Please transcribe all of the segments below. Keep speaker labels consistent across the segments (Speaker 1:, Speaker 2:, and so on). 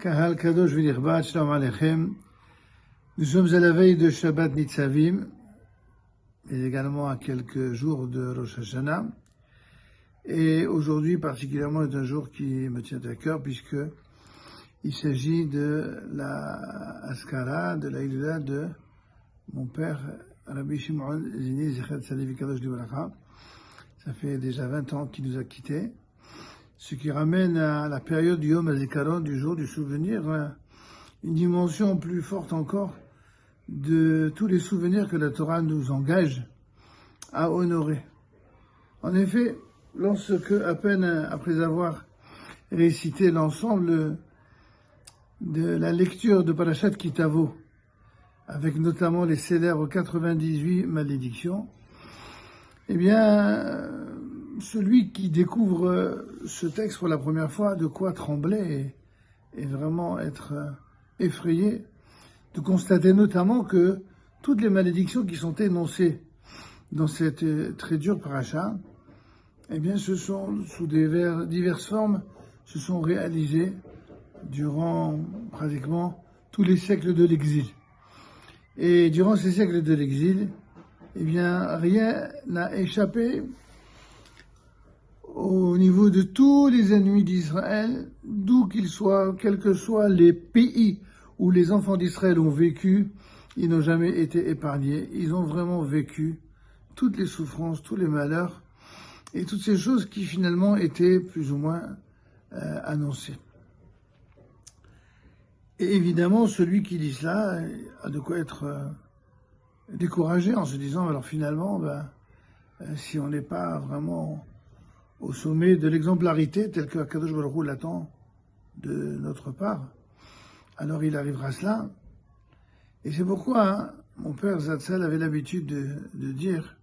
Speaker 1: Kahal Kadosh V'Nichbad, Shalom Aleichem. Nous sommes à la veille de Shabbat Nitzavim et également à quelques jours de Rosh Hashanah. Et aujourd'hui particulièrement est un jour qui me tient à cœur puisque il s'agit de la Askara, de la Hilula de mon père Rabbi Shimon Zini Zechat Tzaddik Kadosh Libracha. Ça fait déjà 20 ans qu'il nous a quittés. Ce qui ramène à la période du Yom HaZikaron, du jour du souvenir, une dimension plus forte encore de tous les souvenirs que la Torah nous engage à honorer. En effet, lorsque, à peine après avoir récité l'ensemble de la lecture de Parashat Kitavo, avec notamment les célèbres 98 malédictions, eh bien, celui qui découvre ce texte pour la première fois, de quoi trembler et vraiment être effrayé, de constater notamment que toutes les malédictions qui sont énoncées dans cette très dure paracha, eh bien, ce sont sous diverses formes, se sont réalisées durant pratiquement tous les siècles de l'exil. Et durant ces siècles de l'exil, eh bien, rien n'a échappé au niveau de tous les ennemis d'Israël, d'où qu'ils soient, quels que soient les pays où les enfants d'Israël ont vécu, ils n'ont jamais été épargnés. Ils ont vraiment vécu toutes les souffrances, tous les malheurs, et toutes ces choses qui finalement étaient plus ou moins annoncées. Et évidemment, celui qui dit cela a de quoi être découragé en se disant, alors finalement, si on n'est pas vraiment au sommet de l'exemplarité, tel que Akadosh Baruch Hu l'attend de notre part, alors il arrivera cela. Et c'est pourquoi mon père Zatzal avait l'habitude de dire,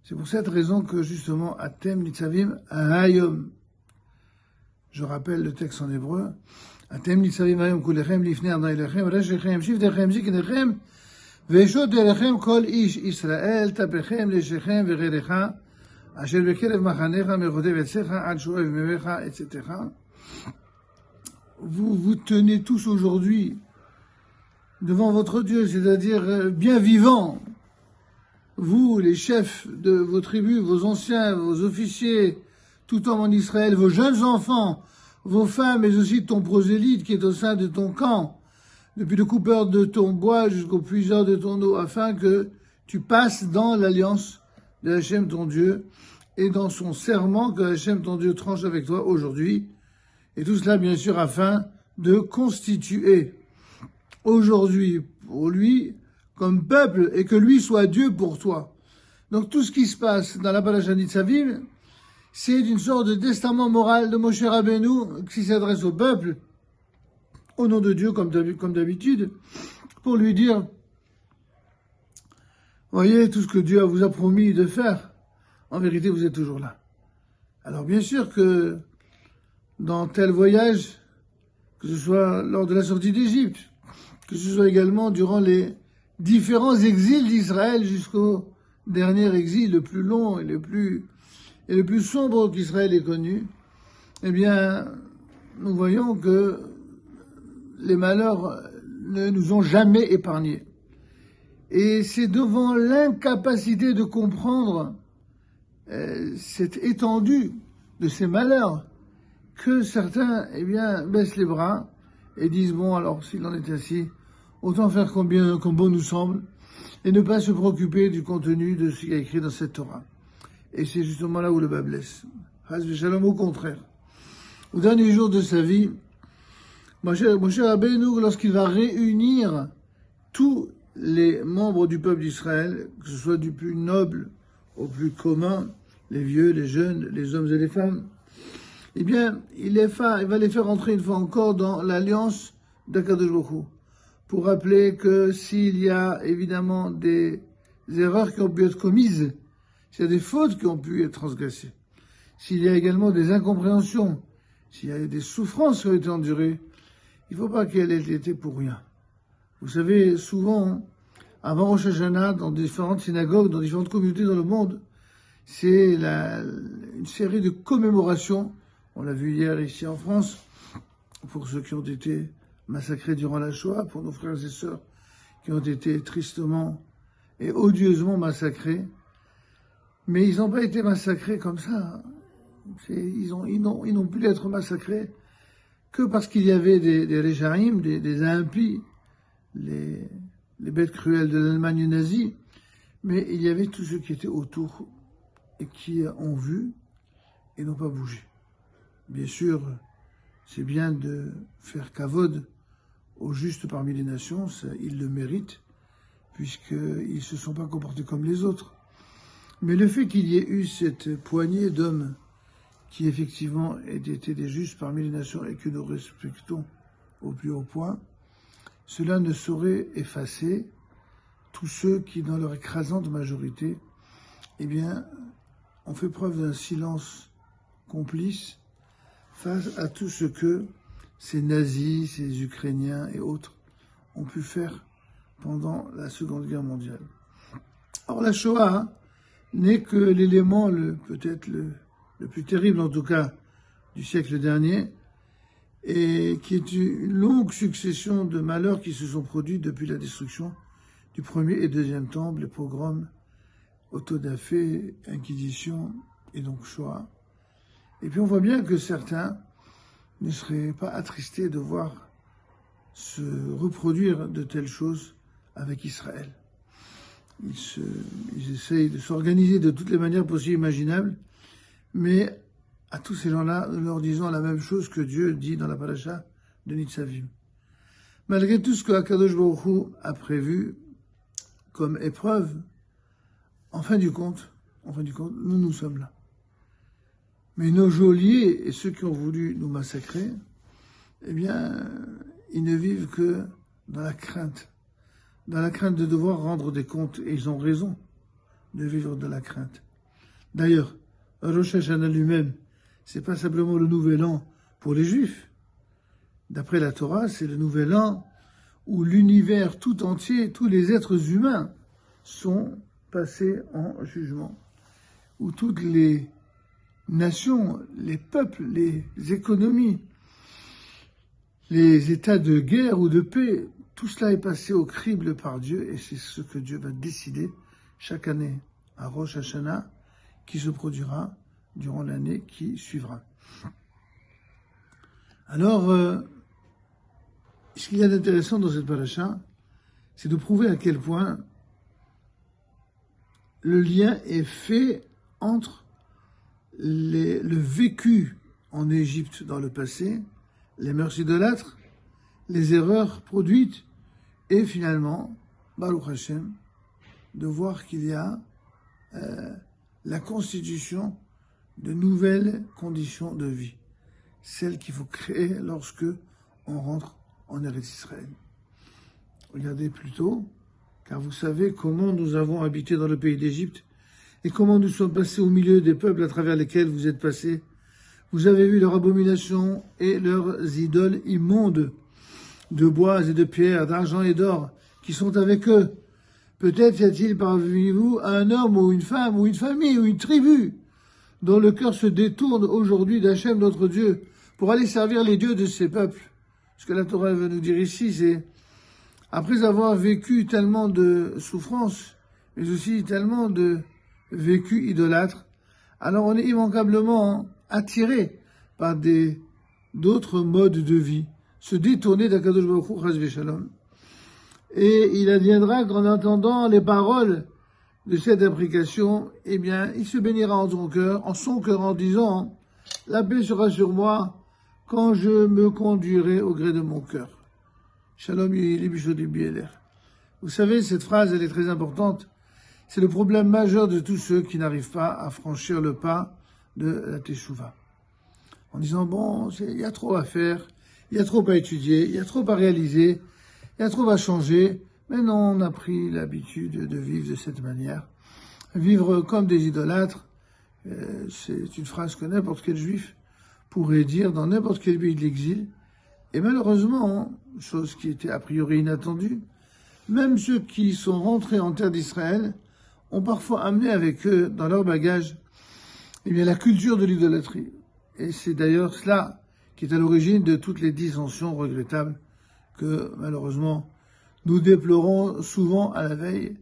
Speaker 1: c'est pour cette raison que justement, Atem Nitzavim Hayom, je rappelle le texte en hébreu, Atem Nitzavim Hayom Kulechem Lifnei Adonai Elechem Reshechem Shivtechem Ziknechem Veshot Elechem Kol Ish Israël Tapechem Leshechem Vererecha Asher Bekerev Machanecha Mechodev Etzecha Ad Shoev Mevecha, etc. Vous vous tenez tous aujourd'hui devant votre Dieu, c'est-à-dire bien vivants. Vous, les chefs de vos tribus, vos anciens, vos officiers, tout homme en Israël, vos jeunes enfants, vos femmes, mais aussi ton prosélyte qui est au sein de ton camp, depuis le coupeur de ton bois jusqu'au puiseur de ton eau, afin que tu passes dans l'alliance de Hachem ton Dieu et dans son serment que Hachem ton Dieu tranche avec toi aujourd'hui. Et tout cela, bien sûr, afin de constituer aujourd'hui pour lui comme peuple et que lui soit Dieu pour toi. Donc tout ce qui se passe dans la Parashat Nitzavim, c'est une sorte de testament moral de Moshe Rabbeinu qui s'adresse au peuple, au nom de Dieu comme d'habitude, pour lui dire, voyez tout ce que Dieu vous a promis de faire, en vérité vous êtes toujours là. Alors bien sûr que dans tel voyage, que ce soit lors de la sortie d'Égypte, que ce soit également durant les différents exils d'Israël jusqu'au dernier exil, le plus long et le plus sombre qu'Israël ait connu, eh bien, nous voyons que les malheurs ne nous ont jamais épargnés. Et c'est devant l'incapacité de comprendre cette étendue de ces malheurs que certains, eh bien, baissent les bras et disent, bon, alors, s'il en est ainsi, autant faire comme bon nous semble, et ne pas se préoccuper du contenu de ce qui est écrit dans cette Torah. Et c'est justement là où le bas blesse. Haz v'shalom, au contraire. Au dernier jour de sa vie, Moshe Rabbeinu, lorsqu'il va réunir tous les membres du peuple d'Israël, que ce soit du plus noble au plus commun, les vieux, les jeunes, les hommes et les femmes, eh bien, il va les faire entrer une fois encore dans l'alliance d'Akadosh Baruch Hu, pour rappeler que s'il y a évidemment des erreurs qui ont pu être commises, s'il y a des fautes qui ont pu être transgressées, s'il y a également des incompréhensions, s'il y a des souffrances qui ont été endurées, il ne faut pas qu'elles aient été pour rien. Vous savez, souvent, avant Rosh Hashanah, dans différentes synagogues, dans différentes communautés dans le monde, c'est une série de commémorations, on l'a vu hier ici en France, pour ceux qui ont été massacrés durant la Shoah, pour nos frères et sœurs qui ont été tristement et odieusement massacrés. Mais ils n'ont pas été massacrés comme ça. Ils n'ont pu être massacrés que parce qu'il y avait des réjaïm, des impies, les bêtes cruelles de l'Allemagne nazie, mais il y avait tous ceux qui étaient autour et qui ont vu et n'ont pas bougé. Bien sûr, c'est bien de faire kavod aux justes parmi les nations, ça, ils le méritent, puisqu'ils ne se sont pas comportés comme les autres. Mais le fait qu'il y ait eu cette poignée d'hommes qui effectivement étaient des justes parmi les nations et que nous respectons au plus haut point, cela ne saurait effacer tous ceux qui, dans leur écrasante majorité, eh bien, ont fait preuve d'un silence complice face à tout ce que ces nazis, ces Ukrainiens et autres ont pu faire pendant la Seconde Guerre mondiale. Or, la Shoah n'est que l'élément peut-être le plus terrible, en tout cas, du siècle dernier, et qui est une longue succession de malheurs qui se sont produits depuis la destruction du premier et deuxième temple, les pogroms, autodafé, inquisition et donc Shoah. Et puis on voit bien que certains ne seraient pas attristés de voir se reproduire de telles choses avec Israël. Ils essayent de s'organiser de toutes les manières possibles et imaginables, mais à tous ces gens-là, nous leur disons la même chose que Dieu dit dans la paracha de Nitzavim. Malgré tout ce que Akadosh Baruch Hu a prévu comme épreuve, en fin du compte, nous sommes là. Mais nos geôliers et ceux qui ont voulu nous massacrer, eh bien, ils ne vivent que dans la crainte de devoir rendre des comptes, et ils ont raison de vivre dans la crainte. D'ailleurs, Rosh Hashanah lui-même, c'est pas simplement le nouvel an pour les Juifs. D'après la Torah, c'est le nouvel an où l'univers tout entier, tous les êtres humains sont passés en jugement, où toutes les nations, les peuples, les économies, les états de guerre ou de paix, tout cela est passé au crible par Dieu, et c'est ce que Dieu va décider chaque année à Rosh Hashanah, qui se produira durant l'année qui suivra. Alors, ce qu'il y a d'intéressant dans cette paracha, c'est de prouver à quel point le lien est fait entre le vécu en Égypte dans le passé, les mœurs idolâtres, les erreurs produites, et finalement, Baruch Hashem, de voir qu'il y a la constitution de nouvelles conditions de vie, celles qu'il faut créer lorsque on rentre en Eretz Israël. Regardez plutôt, car vous savez comment nous avons habité dans le pays d'Égypte et comment nous sommes passés au milieu des peuples à travers lesquels vous êtes passés. Vous avez vu leurs abominations et leurs idoles immondes, de bois et de pierre, d'argent et d'or, qui sont avec eux. Peut-être y a-t-il parmi vous un homme ou une femme ou une famille ou une tribu dont le cœur se détourne aujourd'hui d'Hachem, notre Dieu, pour aller servir les dieux de ces peuples. Ce que la Torah veut nous dire ici, c'est, après avoir vécu tellement de souffrances, mais aussi tellement de vécu idolâtre, alors on est immanquablement attiré par d'autres modes de vie, se détourner d'Akadosh Baruch Hu, Chas v'Shalom. Et il adviendra qu'en entendant les paroles de cette imprécation, eh bien, il se bénira en son cœur en disant, la paix sera sur moi quand je me conduirai au gré de mon cœur. Shalom Yili Bishodi Bieler. Vous savez, cette phrase, elle est très importante. C'est le problème majeur de tous ceux qui n'arrivent pas à franchir le pas de la Teshuvah. En disant, bon, il y a trop à faire, il y a trop à étudier, il y a trop à réaliser, il y a trop à changer. Maintenant, on a pris l'habitude de vivre de cette manière. Vivre comme des idolâtres, c'est une phrase que n'importe quel juif pourrait dire dans n'importe quel pays de l'exil. Et malheureusement, chose qui était a priori inattendue, même ceux qui sont rentrés en terre d'Israël ont parfois amené avec eux, dans leur bagage, eh bien, la culture de l'idolâtrie. Et c'est d'ailleurs cela qui est à l'origine de toutes les dissensions regrettables que, malheureusement, nous déplorons souvent à la veille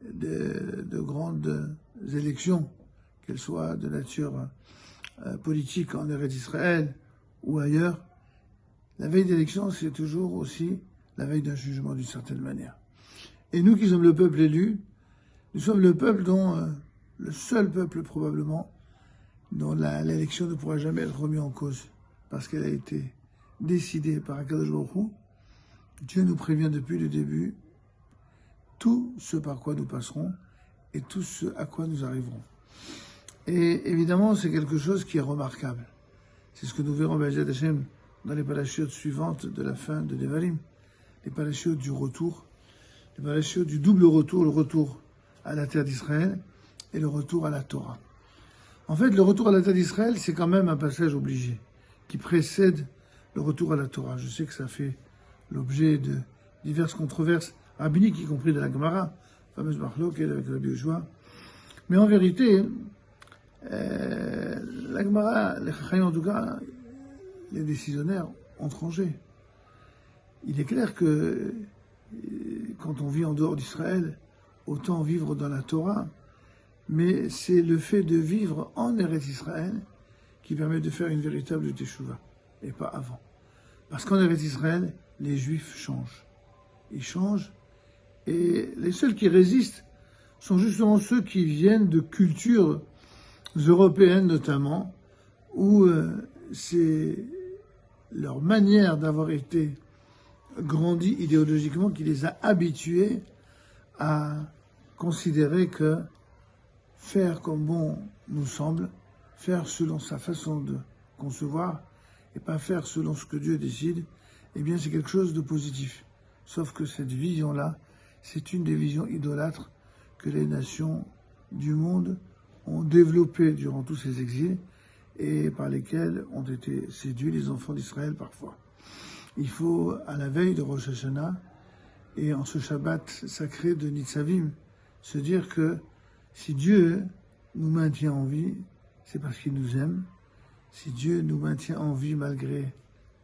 Speaker 1: de grandes élections, qu'elles soient de nature politique en Eretz Israël ou ailleurs. La veille d'élection, c'est toujours aussi la veille d'un jugement d'une certaine manière. Et nous qui sommes le peuple élu, nous sommes le peuple dont, le seul peuple probablement, dont l'élection ne pourra jamais être remise en cause, parce qu'elle a été décidée par Akadosh Baruch Hu. Dieu nous prévient depuis le début tout ce par quoi nous passerons et tout ce à quoi nous arriverons. Et évidemment, c'est quelque chose qui est remarquable. C'est ce que nous verrons, B'ezrat Hashem, dans les parachutes suivantes de la fin de Devarim, les parachutes du retour, les parachutes du double retour, le retour à la terre d'Israël et le retour à la Torah. En fait, le retour à la terre d'Israël, c'est quand même un passage obligé, qui précède le retour à la Torah. Je sais que ça fait l'objet de diverses controverses rabbiniques, y compris de la Gemara, fameuse Marloquet avec Rabbi Yoshua. Mais en vérité, la Gemara, les Chachamim en tout cas, les décisionnaires ont tranché. Il est clair que quand on vit en dehors d'Israël, autant vivre dans la Torah, mais c'est le fait de vivre en Eretz Israël qui permet de faire une véritable teshuva, et pas avant. Parce qu'en Eretz Israël, les Juifs changent. Ils changent, et les seuls qui résistent sont justement ceux qui viennent de cultures européennes notamment, où c'est leur manière d'avoir été grandi idéologiquement qui les a habitués à considérer que faire comme bon nous semble, faire selon sa façon de concevoir et pas faire selon ce que Dieu décide, eh bien c'est quelque chose de positif. Sauf que cette vision-là, c'est une des visions idolâtres que les nations du monde ont développées durant tous ces exils et par lesquels ont été séduits les enfants d'Israël parfois. Il faut, à la veille de Rosh Hashanah, et en ce Shabbat sacré de Nitzavim, se dire que si Dieu nous maintient en vie, c'est parce qu'il nous aime. Si Dieu nous maintient en vie malgré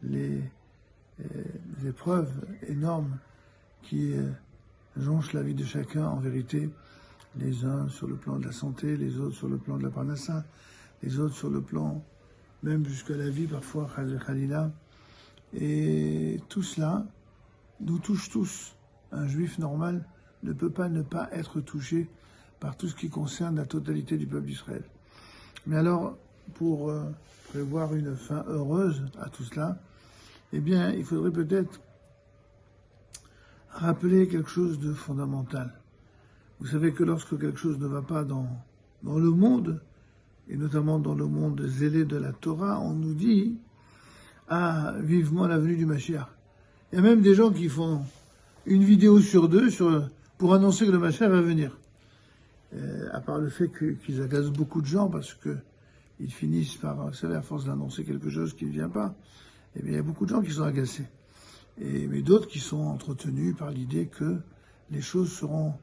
Speaker 1: les épreuves énormes qui jonchent la vie de chacun, en vérité, les uns sur le plan de la santé, les autres sur le plan de la parnassa, les autres sur le plan même jusqu'à la vie, parfois, Khalila. Et tout cela nous touche tous. Un juif normal ne peut pas ne pas être touché par tout ce qui concerne la totalité du peuple d'Israël. Mais alors, pour prévoir une fin heureuse à tout cela, eh bien, il faudrait peut-être rappeler quelque chose de fondamental. Vous savez que lorsque quelque chose ne va pas dans le monde, et notamment dans le monde zélé de la Torah, on nous dit « Ah, vivement la venue du Mashiach ». Il y a même des gens qui font une vidéo sur deux pour annoncer que le Mashiach va venir. À part le fait qu'ils agacent beaucoup de gens parce qu'ils finissent par, vous savez, à force d'annoncer quelque chose qui ne vient pas, eh bien, il y a beaucoup de gens qui sont agacés. Mais d'autres qui sont entretenus par l'idée que les choses seront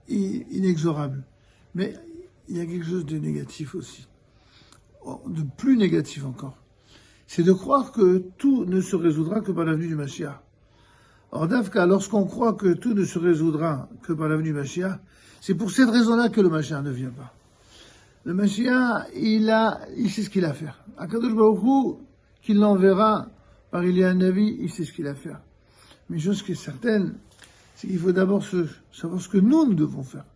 Speaker 1: inexorables. Mais il y a quelque chose de négatif aussi, de plus négatif encore. C'est de croire que tout ne se résoudra que par la venue du Mashiach. Or, Davka, lorsqu'on croit que tout ne se résoudra que par la venue du Mashiach, c'est pour cette raison-là que le Mashiach ne vient pas. Le Mashiach, il sait ce qu'il a à faire. Akadosh Baruch Hu, qu'il l'enverra par Elia Navi, il sait ce qu'il a à faire. Mais chose qui est certaine, c'est qu'il faut d'abord savoir ce que nous devons faire.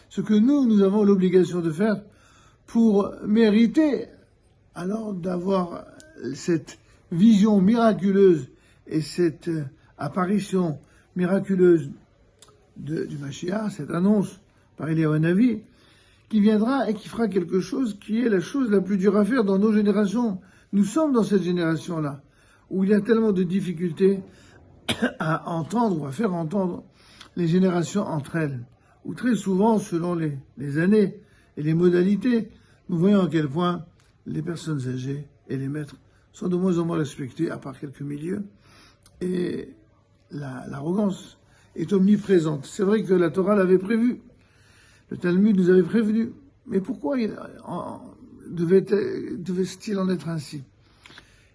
Speaker 1: Ce que nous avons l'obligation de faire pour mériter alors d'avoir cette vision miraculeuse et cette apparition miraculeuse du Mashiach, cette annonce par Eliyahu Hanavi, qui viendra et qui fera quelque chose qui est la chose la plus dure à faire dans nos générations. Nous sommes dans cette génération-là, où il y a tellement de difficultés à entendre ou à faire entendre les générations entre elles, où très souvent, selon les années et les modalités, nous voyons à quel point les personnes âgées et les maîtres sont de moins en moins respectés, à part quelques milieux, et l'arrogance est omniprésente. C'est vrai que la Torah l'avait prévu, le Talmud nous avait prévenu, mais pourquoi devait-il en être ainsi?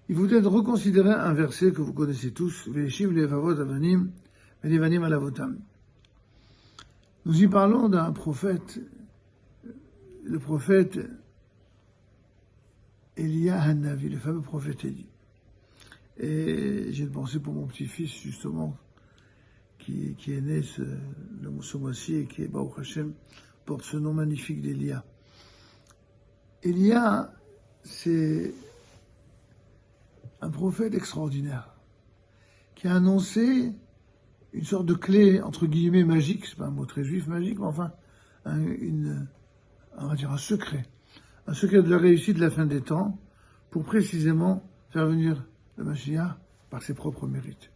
Speaker 1: il faut peut-être reconsidérer un verset que vous connaissez tous, Ve'eshiv levavot avanim ve'levanim alavotam. Nous y parlons d'un prophète, le prophète Elia Hanavi, le fameux prophète Élie. Et j'ai une pensée pour mon petit-fils, justement, qui est né ce mois-ci et qui est, Baruch Hashem, porte ce nom magnifique d'Elia. Elia, c'est un prophète extraordinaire qui a annoncé une sorte de clé, entre guillemets, magique, c'est pas un mot très juif magique, mais enfin, on va dire un secret de la réussite de la fin des temps, pour précisément faire venir le Mashiach par ses propres mérites.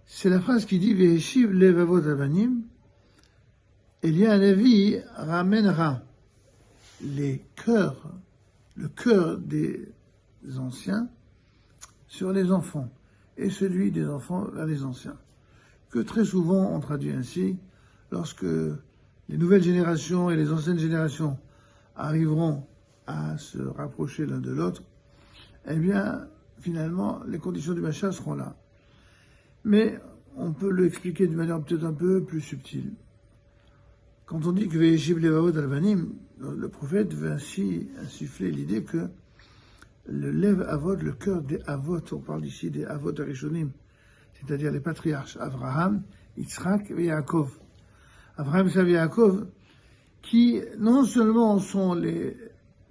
Speaker 1: C'est la phrase qui dit Ve'eshiv levavot avanim. Elia Hanavi ramènera le cœur des anciens sur les enfants, et celui des enfants vers les anciens. Que très souvent on traduit ainsi, lorsque les nouvelles générations et les anciennes générations arriveront à se rapprocher l'un de l'autre, eh bien, finalement, les conditions du Mashiach seront là. Mais on peut l'expliquer d'une manière peut-être un peu plus subtile. Quand on dit que Ve'eshiv levavot avanim, le prophète veut ainsi insuffler l'idée que le lev avot, le cœur des avot, on parle ici des avot arishonim, c'est-à-dire les patriarches, Abraham, Yitzhak et Yaakov. Abraham et Yaakov, qui non seulement sont les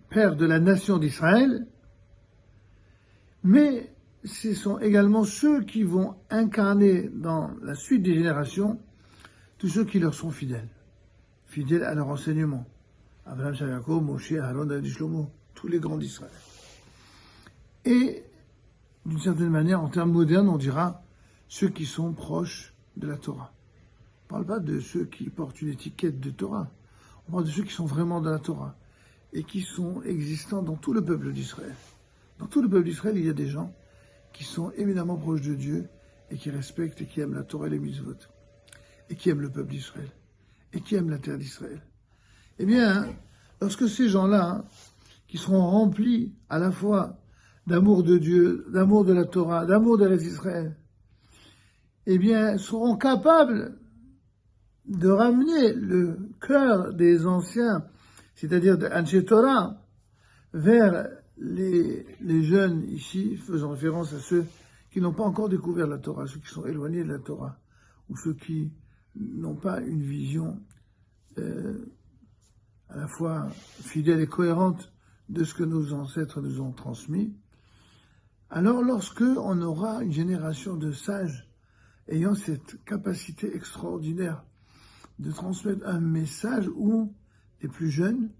Speaker 1: pères de la nation d'Israël, mais ce sont également ceux qui vont incarner dans la suite des générations tous ceux qui leur sont fidèles à leur enseignement. Abraham, Yaakov, Moshe, Aaron, David, Shlomo, tous les grands d'Israël. Et, d'une certaine manière, en termes modernes, on dira ceux qui sont proches de la Torah. On ne parle pas de ceux qui portent une étiquette de Torah. On parle de ceux qui sont vraiment dans la Torah et qui sont existants dans tout le peuple d'Israël. Dans tout le peuple d'Israël, il y a des gens qui sont éminemment proches de Dieu et qui respectent et qui aiment la Torah et les mitzvot, et qui aiment le peuple d'Israël, et qui aiment la terre d'Israël. Eh bien, lorsque ces gens-là, qui seront remplis à la fois d'amour de Dieu, d'amour de la Torah, d'amour de l'Israël, eh bien, seront capables de ramener le cœur des anciens, c'est-à-dire de Anshe Torah, vers les jeunes ici, faisant référence à ceux qui n'ont pas encore découvert la Torah, ceux qui sont éloignés de la Torah, ou ceux qui n'ont pas une vision à la fois fidèle et cohérente de ce que nos ancêtres nous ont transmis. Alors, lorsque on aura une génération de sages ayant cette capacité extraordinaire de transmettre un message où les plus jeunes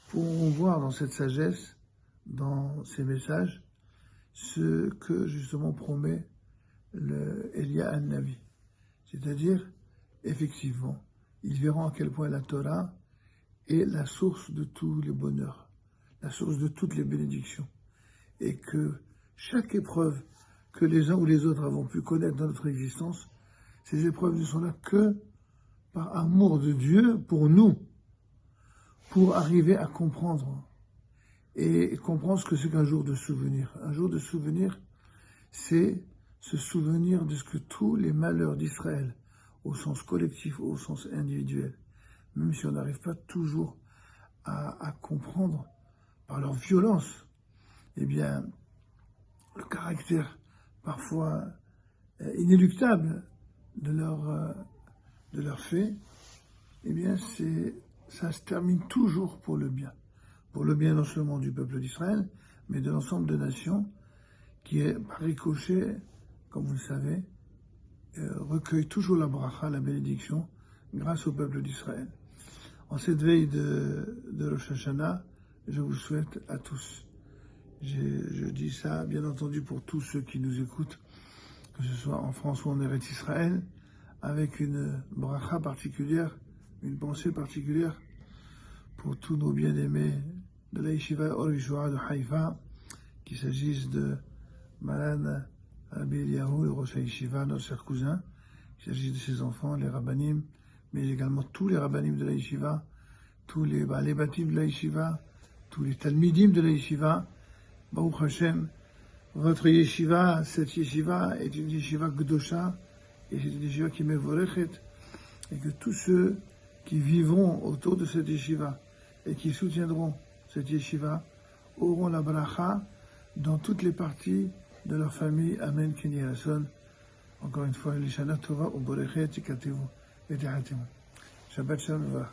Speaker 1: pourront voir dans cette sagesse, dans ces messages, ce que justement promet le Elia Hanavi. C'est-à-dire, effectivement, ils verront à quel point la Torah est la source de tous les bonheurs, la source de toutes les bénédictions, et que chaque épreuve que les uns ou les autres avons pu connaître dans notre existence, ces épreuves ne sont là que par amour de Dieu pour nous, pour arriver à comprendre et comprendre ce que c'est qu'un jour de souvenir. Un jour de souvenir, c'est se souvenir de ce que tous les malheurs d'Israël, au sens collectif, au sens individuel, même si on n'arrive pas toujours à comprendre par leur violence, eh bien, le caractère parfois inéluctable de leur fait, eh bien, ça se termine toujours pour le bien non seulement du peuple d'Israël, mais de l'ensemble des nations, qui est par ricochet, comme vous le savez, recueille toujours la bracha, la bénédiction, grâce au peuple d'Israël. En cette veille de Rosh Hashanah, je vous souhaite à tous. Je dis ça, bien entendu, pour tous ceux qui nous écoutent, que ce soit en France ou en Eretz Israël, avec une bracha particulière, une pensée particulière pour tous nos bien-aimés de la Yeshiva Or Yeshoah de Haïfa, qu'il s'agisse de Maran Rabbi Eliyahu, le Rosh Yeshiva, notre cher cousin, qu'il s'agisse de ses enfants, les rabbanim, mais également tous les rabbanim de la Yeshiva, tous les batim de la Yeshiva, tous les talmidim de la yeshiva. Baruch Hashem, votre yeshiva, cette yeshiva est une yeshiva gdosha, et c'est une yeshiva qui mevorechet, et que tous ceux qui vivront autour de cette yeshiva et qui soutiendront cette yeshiva auront la bracha dans toutes les parties de leur famille. Amen, Kenny Hasson. Encore une fois, Lishana Tova, Uborechet, Tikatevu, et Tehatemu. Shabbat Shalom.